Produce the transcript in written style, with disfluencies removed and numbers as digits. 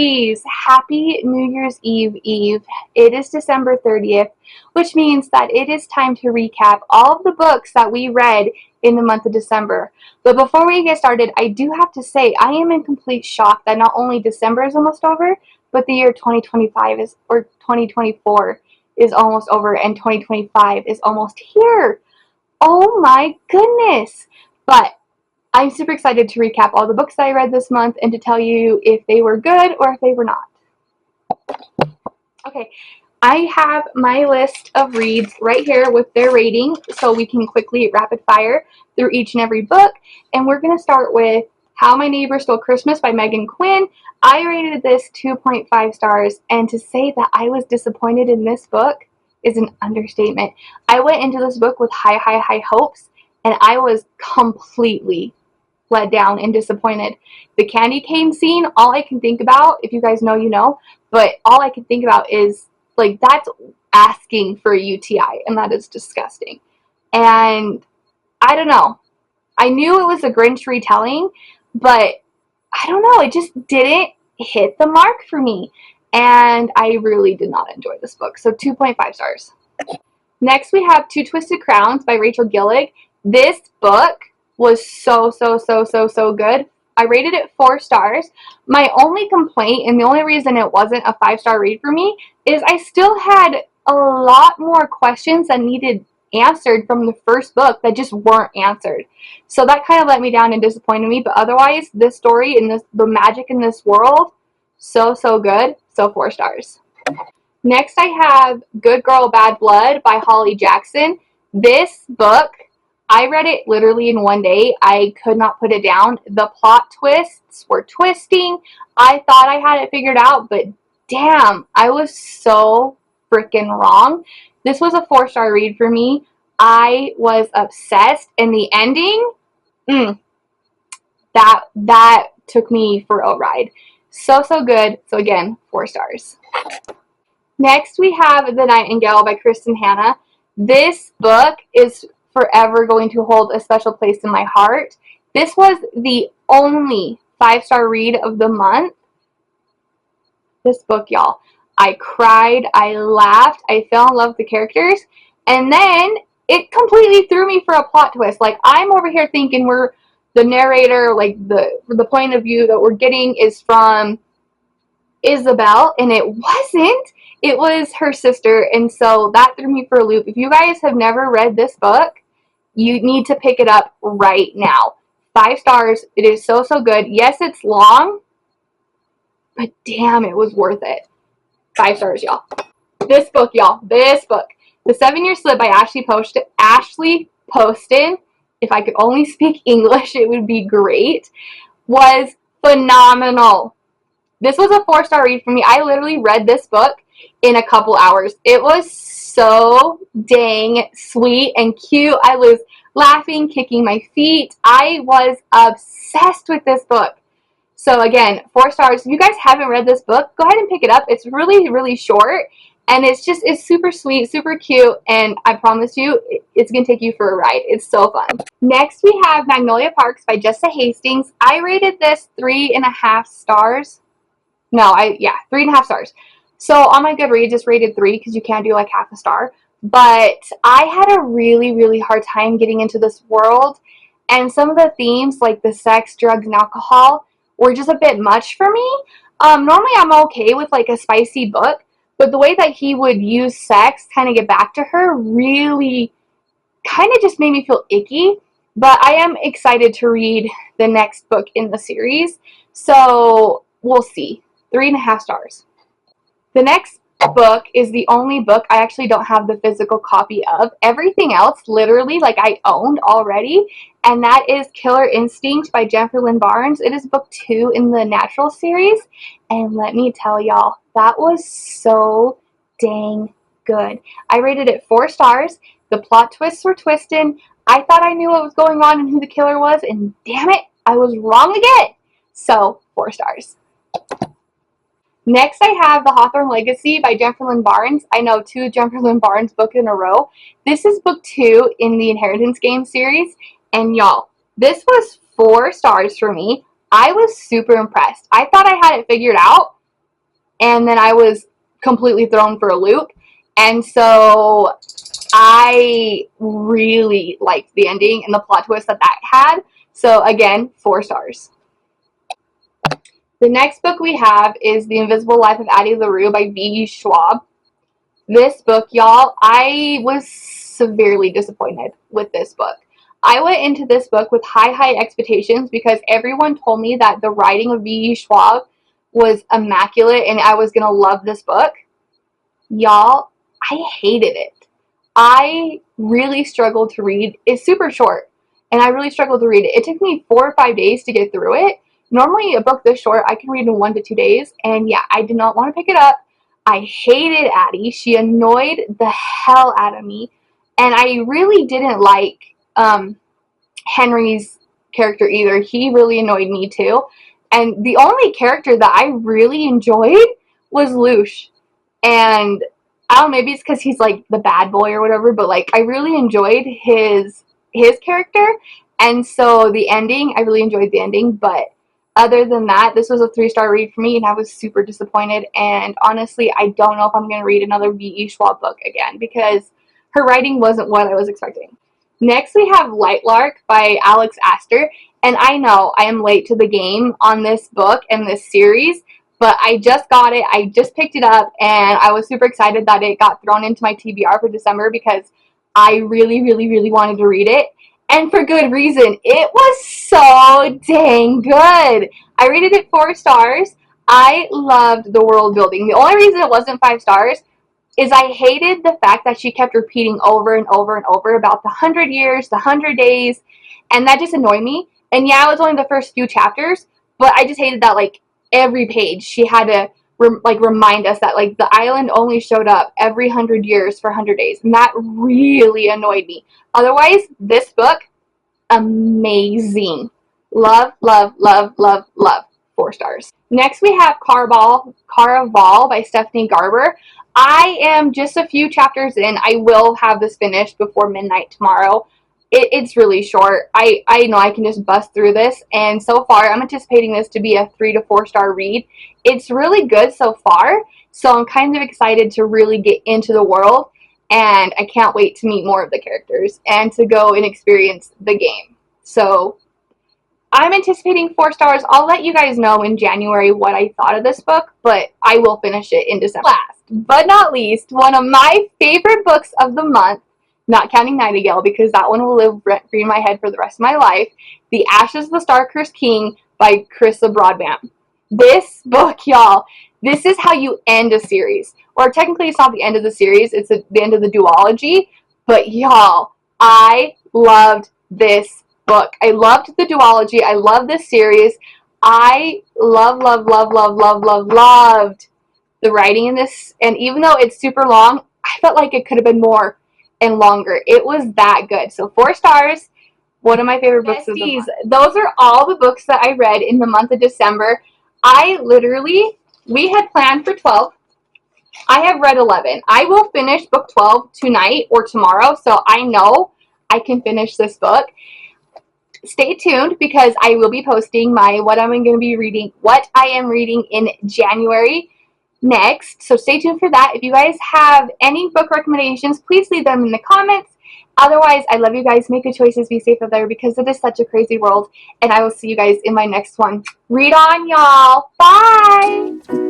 Ladies, happy New Year's Eve. It is December 30th, which means that it is time to recap all of the books that we read in the month of December. But before we get started, I do have to say I am in complete shock that not only December is almost over, but the year 2024 is almost over and 2025 is almost here. Oh my goodness. But I'm super excited to recap all the books that I read this month and to tell you if they were good or if they were not. Okay, I have my list of reads right here with their rating so we can quickly rapid fire through each and every book. And we're going to start with How My Neighbor Stole Christmas by Megan Quinn. I rated this 2.5 stars, and to say that I was disappointed in this book is an understatement. I went into this book with high hopes, and I was completely let down and disappointed. The candy cane scene, all I can think about, if you guys know, you know, but all I can think about is, like, that's asking for a UTI, and that is disgusting. And I don't know. I knew it was a Grinch retelling, but I don't know. It just didn't hit the mark for me. And I really did not enjoy this book. So 2.5 stars. Next, we have Two Twisted Crowns by Rachel Gillig. This book was so good. I rated it 4 stars. My only complaint, and the only reason it wasn't a 5-star read for me, is I still had a lot more questions that needed answered from the first book that just weren't answered. So that kind of let me down and disappointed me, but otherwise, this story and the magic in this world, so good. So 4 stars. Next, I have Good Girl, Bad Blood by Holly Jackson. This book, I read it literally in one day. I could not put it down. The plot twists were twisting. I thought I had it figured out, but damn, I was so freaking wrong. This was a 4-star read for me. I was obsessed, and the ending, that took me for a ride. So good. So again, 4 stars. Next, we have The Nightingale by Kristen Hanna. This book is forever going to hold a special place in my heart. This was the only 5-star read of the month. This book, y'all. I cried, I laughed, I fell in love with the characters, and then it completely threw me for a plot twist. Like, I'm over here thinking the narrator, like the point of view that we're getting is from Isabel, and it wasn't. It was her sister, and so that threw me for a loop. If you guys have never read this book, you need to pick it up right now. 5 stars. It is so good. Yes, it's long, but damn, it was worth it. 5 stars, y'all. This book, y'all. This book. The 7-Year Slip by Ashley Poston. If I could only speak English, it would be great. Was phenomenal. This was a 4-star read for me. I literally read this book in a couple hours. It was so dang sweet and cute. I was laughing, kicking my feet. I was obsessed with this book. So again, 4 stars. If you guys haven't read this book, go ahead and pick it up. It's really short, and it's super sweet, super cute, and I promise you, it's going to take you for a ride. It's so fun. Next, we have Magnolia Parks by Jessa Hastings. I rated this 3.5 stars. No, 3.5 stars. So on my Goodreads, it's rated 3 because you can't do like half a star. But I had a really hard time getting into this world, and some of the themes, like the sex, drugs, and alcohol, were just a bit much for me. Normally I'm okay with like a spicy book, but the way that he would use sex kind of get back to her really kind of just made me feel icky. But I am excited to read the next book in the series, so we'll see. 3.5 stars. The next book is the only book I actually don't have the physical copy of. Everything else, literally, like I owned already, and that is Killer Instinct by Jennifer Lynn Barnes. It is book 2 in the Natural series, and let me tell y'all, that was so dang good. I rated it 4 stars. The plot twists were twisting. I thought I knew what was going on and who the killer was, and damn it, I was wrong again. So, 4 stars. Next, I have The Hawthorne Legacy by Jennifer Lynn Barnes. I know 2 Jennifer Lynn Barnes books in a row. This is book 2 in the Inheritance Game series. And y'all, this was 4 stars for me. I was super impressed. I thought I had it figured out, and then I was completely thrown for a loop. And so I really liked the ending and the plot twist that had. So again, 4 stars. The next book we have is The Invisible Life of Addie LaRue by V. Schwab. This book, y'all, I was severely disappointed with this book. I went into this book with high expectations because everyone told me that the writing of V. Schwab was immaculate and I was going to love this book. Y'all, I hated it. I really struggled to read. It's super short, and I really struggled to read it. It took me 4 or 5 days to get through it. Normally, a book this short, I can read in 1 to 2 days, and yeah, I did not want to pick it up. I hated Addie. She annoyed the hell out of me, and I really didn't like Henry's character either. He really annoyed me too. And the only character that I really enjoyed was Luce. And I don't know, maybe it's because he's like the bad boy or whatever, but like I really enjoyed his character. And so the ending, I really enjoyed the ending. But other than that, this was a 3-star read for me, and I was super disappointed. And honestly, I don't know if I'm going to read another V.E. Schwab book again because her writing wasn't what I was expecting. Next, we have Lightlark by Alex Astor. And I know I am late to the game on this book and this series, but I just got it. I just picked it up, and I was super excited that it got thrown into my TBR for December because I really wanted to read it. And for good reason. It was so dang good. I rated it 4 stars. I loved the world building. The only reason it wasn't 5 stars is I hated the fact that she kept repeating over and over and over about the 100 years, the 100 days, and that just annoyed me. And yeah, it was only the first few chapters, but I just hated that like every page she had to remind us that like the island only showed up every 100 years for 100 days, and that really annoyed me. Otherwise, this book, amazing. Love, 4 stars. Next, we have Caraval by Stephanie Garber. I am just a few chapters in. I will have this finished before midnight tomorrow. It's really short. I know I can just bust through this, and so far I'm anticipating this to be a 3 to 4 star read. It's really good so far, so I'm kind of excited to really get into the world, and I can't wait to meet more of the characters and to go and experience the game. So I'm anticipating 4 stars. I'll let you guys know in January what I thought of this book, but I will finish it in December. Last but not least, one of my favorite books of the month, not counting Nightingale because that one will live rent-free in my head for the rest of my life, The Ashes of the Star-Cursed King by Carissa Broadbent. This book, y'all, this is how you end a series. Or technically it's not the end of the series, it's the end of the duology, but y'all, I loved this book. I loved the duology. I love this series. I loved the writing in this, and even though it's super long, I felt like it could have been more and longer. It was that good. So 4 stars. One of my favorite books of the month. Those are all the books that I read in the month of December. We had planned for 12. I have read 11. I will finish book 12 tonight or tomorrow, so I know I can finish this book. Stay tuned because I will be posting what I am reading in January next. So stay tuned for that. If you guys have any book recommendations, please leave them in the comments. Otherwise, I love you guys. Make good choices. Be safe out there because it is such a crazy world. And I will see you guys in my next one. Read on, y'all. Bye!